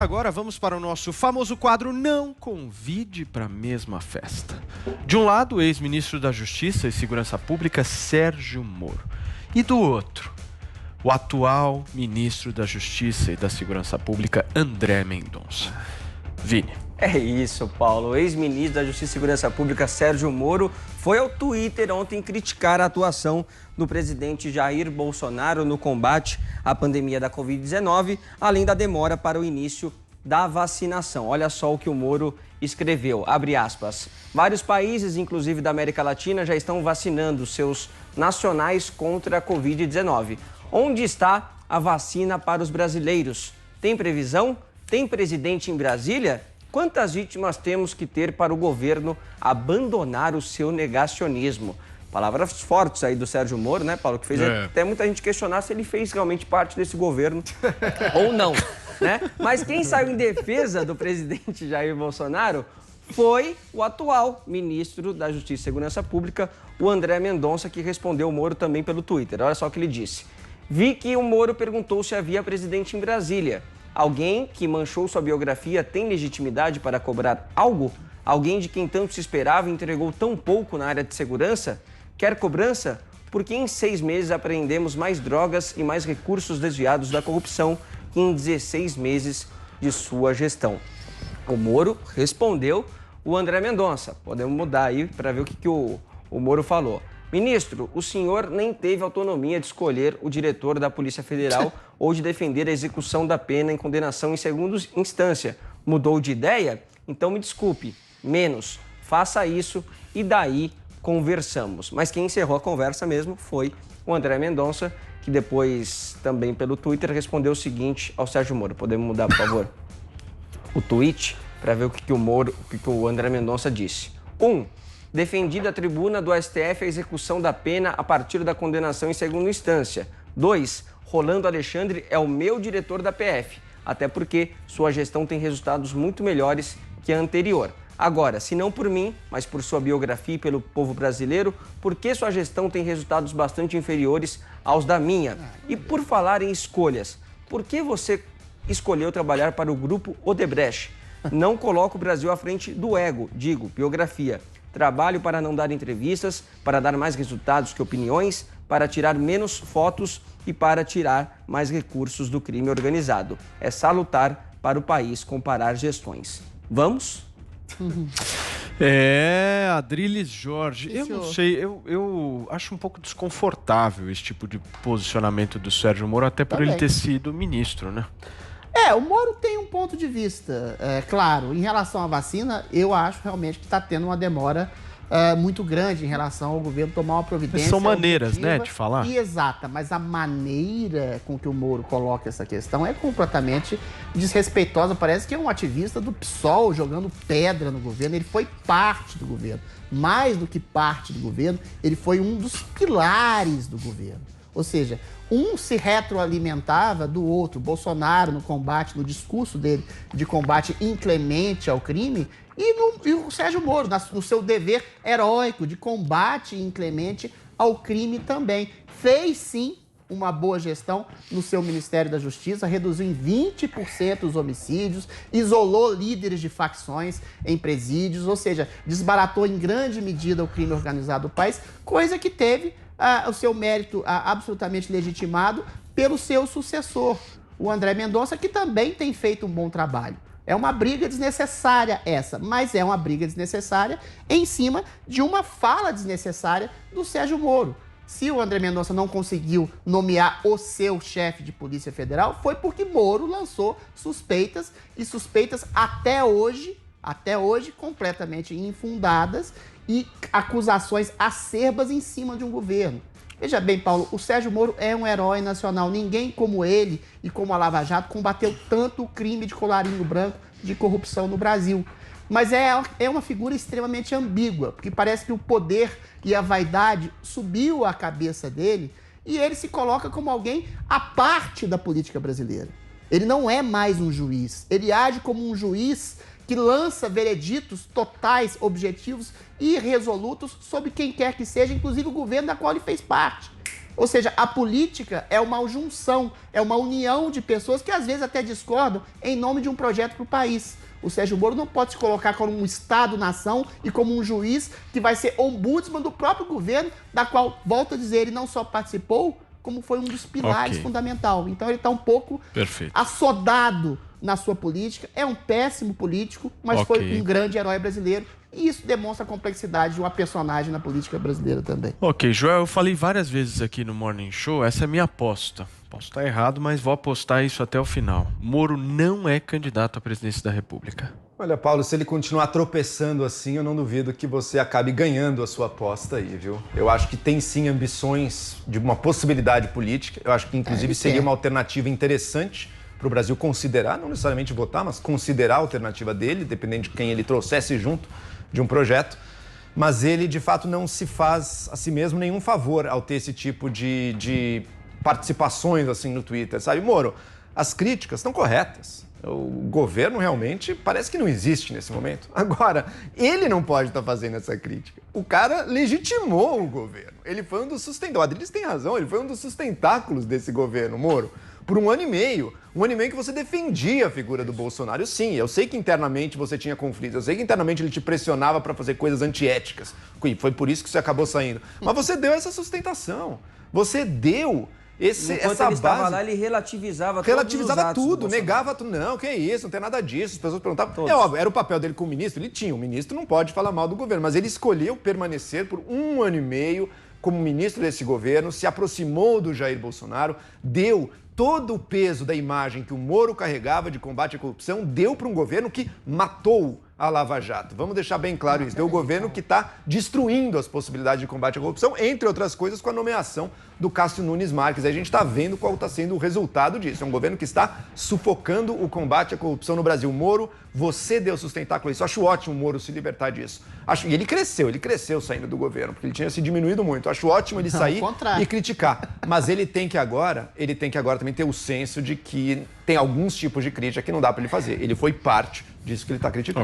Agora vamos para o nosso famoso quadro Não Convide para a Mesma Festa. De um lado, o ex-ministro da Justiça e Segurança Pública, Sérgio Moro. E do outro, o atual ministro da Justiça e da Segurança Pública, André Mendonça. Vini. É isso, Paulo. O ex-ministro da Justiça e Segurança Pública, Sérgio Moro, foi ao Twitter ontem criticar a atuação do presidente Jair Bolsonaro no combate à pandemia da Covid-19, além da demora para o início da vacinação. Olha só o que o Moro escreveu, abre aspas. Vários países, inclusive da América Latina, já estão vacinando seus nacionais contra a Covid-19. Onde está a vacina para os brasileiros? Tem previsão? Tem presidente em Brasília? Quantas vítimas temos que ter para o governo abandonar o seu negacionismo? Palavras fortes aí do Sérgio Moro, né, Paulo? Que fez até muita gente questionar se ele fez realmente parte desse governo ou não, né? Mas quem saiu em defesa do presidente Jair Bolsonaro foi o atual ministro da Justiça e Segurança Pública, o André Mendonça, que respondeu o Moro também pelo Twitter. Olha só o que ele disse. Vi que o Moro perguntou se havia presidente em Brasília. Alguém que manchou sua biografia tem legitimidade para cobrar algo? Alguém de quem tanto se esperava e entregou tão pouco na área de segurança? Quer cobrança? Porque em 6 meses apreendemos mais drogas e mais recursos desviados da corrupção que em 16 meses de sua gestão. O Moro respondeu o André Mendonça. Podemos mudar aí para ver o que o Moro falou. Ministro, o senhor nem teve autonomia de escolher o diretor da Polícia Federal ou de defender a execução da pena em condenação em segunda instância. Mudou de ideia? Então me desculpe, menos. Faça isso e daí conversamos. Mas quem encerrou a conversa mesmo foi o André Mendonça, que depois também pelo Twitter respondeu o seguinte ao Sérgio Moro. Podemos mudar, por favor, o tweet para ver o que o André Mendonça disse. 1. Defendi da tribuna do STF a execução da pena a partir da condenação em segunda instância. 2. Rolando Alexandre é o meu diretor da PF, até porque sua gestão tem resultados muito melhores que a anterior. Agora, se não por mim, mas por sua biografia e pelo povo brasileiro, por que sua gestão tem resultados bastante inferiores aos da minha? E por falar em escolhas, por que você escolheu trabalhar para o grupo Odebrecht? Não coloco o Brasil à frente do ego, digo, biografia. Trabalho para não dar entrevistas, para dar mais resultados que opiniões, para tirar menos fotos e para tirar mais recursos do crime organizado. É salutar para o país comparar gestões. Vamos? Adriles Jorge, eu não sei, eu acho um pouco desconfortável esse tipo de posicionamento do Sérgio Moro, até por ele ter sido ministro, né? O Moro tem um ponto de vista, claro, em relação à vacina, eu acho realmente que está tendo uma demora muito grande em relação ao governo tomar uma providência. São maneiras, né, de falar. E exata, mas a maneira com que o Moro coloca essa questão é completamente desrespeitosa. Parece que é um ativista do PSOL jogando pedra no governo. Ele foi parte do governo. Mais do que parte do governo, ele foi um dos pilares do governo. Ou seja, um se retroalimentava do outro. Bolsonaro no combate, no discurso dele de combate inclemente ao crime, e o Sérgio Moro no seu dever heróico de combate inclemente ao crime também. Fez sim uma boa gestão no seu Ministério da Justiça, reduziu em 20% os homicídios, isolou líderes de facções em presídios, ou seja, desbaratou em grande medida o crime organizado do país, coisa que teve o seu mérito absolutamente legitimado pelo seu sucessor, o André Mendonça, que também tem feito um bom trabalho. É uma briga desnecessária essa, mas é uma briga desnecessária em cima de uma fala desnecessária do Sérgio Moro. Se o André Mendonça não conseguiu nomear o seu chefe de Polícia Federal, foi porque Moro lançou suspeitas, e suspeitas até hoje completamente infundadas, e acusações acerbas em cima de um governo. Veja bem, Paulo, o Sérgio Moro é um herói nacional. Ninguém como ele e como a Lava Jato combateu tanto o crime de colarinho branco de corrupção no Brasil. Mas é uma figura extremamente ambígua, porque parece que o poder e a vaidade subiu à cabeça dele e ele se coloca como alguém à parte da política brasileira. Ele não é mais um juiz, ele age como um juiz que lança vereditos totais, objetivos e irresolutos sobre quem quer que seja, inclusive o governo da qual ele fez parte. Ou seja, a política é uma junção, é uma união de pessoas que às vezes até discordam em nome de um projeto para o país. O Sérgio Moro não pode se colocar como um Estado-nação e como um juiz que vai ser ombudsman do próprio governo, da qual, volto a dizer, ele não só participou, como foi um dos pilares fundamentais. Então ele está um pouco assodado na sua política, é um péssimo político, mas foi um grande herói brasileiro. E isso demonstra a complexidade de uma personagem na política brasileira também. Ok, Joel, eu falei várias vezes aqui no Morning Show, essa é a minha aposta. Posso estar errado, mas vou apostar isso até o final. Moro não é candidato à presidência da República. Olha, Paulo, se ele continuar tropeçando assim, eu não duvido que você acabe ganhando a sua aposta aí, viu? Eu acho que tem sim ambições de uma possibilidade política. Eu acho que, inclusive, seria uma alternativa interessante para o Brasil considerar, não necessariamente votar, mas considerar a alternativa dele, dependendo de quem ele trouxesse junto de um projeto. Mas ele, de fato, não se faz a si mesmo nenhum favor ao ter esse tipo de participações assim no Twitter, sabe? Moro, as críticas estão corretas. O governo realmente parece que não existe nesse momento. Agora, ele não pode estar fazendo essa crítica. O cara legitimou o governo. Ele foi um dos sustentáculos. O Adriles tem razão, ele foi um dos sustentáculos desse governo, Moro. Por um ano e meio que você defendia a figura do Bolsonaro. Sim, eu sei que internamente você tinha conflitos, eu sei que internamente ele te pressionava para fazer coisas antiéticas. Foi por isso que você acabou saindo. Mas você deu essa sustentação. Você deu essa ele base. Estava lá, ele relativizava tudo, negava tudo. Não, que isso, não tem nada disso. As pessoas perguntavam. É óbvio, era o papel dele como ministro, ele tinha. O ministro não pode falar mal do governo, mas ele escolheu permanecer por um ano e meio como ministro desse governo, se aproximou do Jair Bolsonaro, deu todo o peso da imagem que o Moro carregava de combate à corrupção, deu para um governo que matou a Lava Jato. Vamos deixar bem claro isso. Deu um governo que está destruindo as possibilidades de combate à corrupção, entre outras coisas, com a nomeação do Cássio Nunes Marques. Aí a gente está vendo qual está sendo o resultado disso. É um governo que está sufocando o combate à corrupção no Brasil. Moro, você deu sustentáculo a isso. Acho ótimo o Moro se libertar disso. E ele cresceu saindo do governo, porque ele tinha se diminuído muito. Acho ótimo ele sair e criticar. Mas ele tem que agora também ter o senso de que tem alguns tipos de crítica que não dá para ele fazer. Ele foi parte disso que ele está criticando.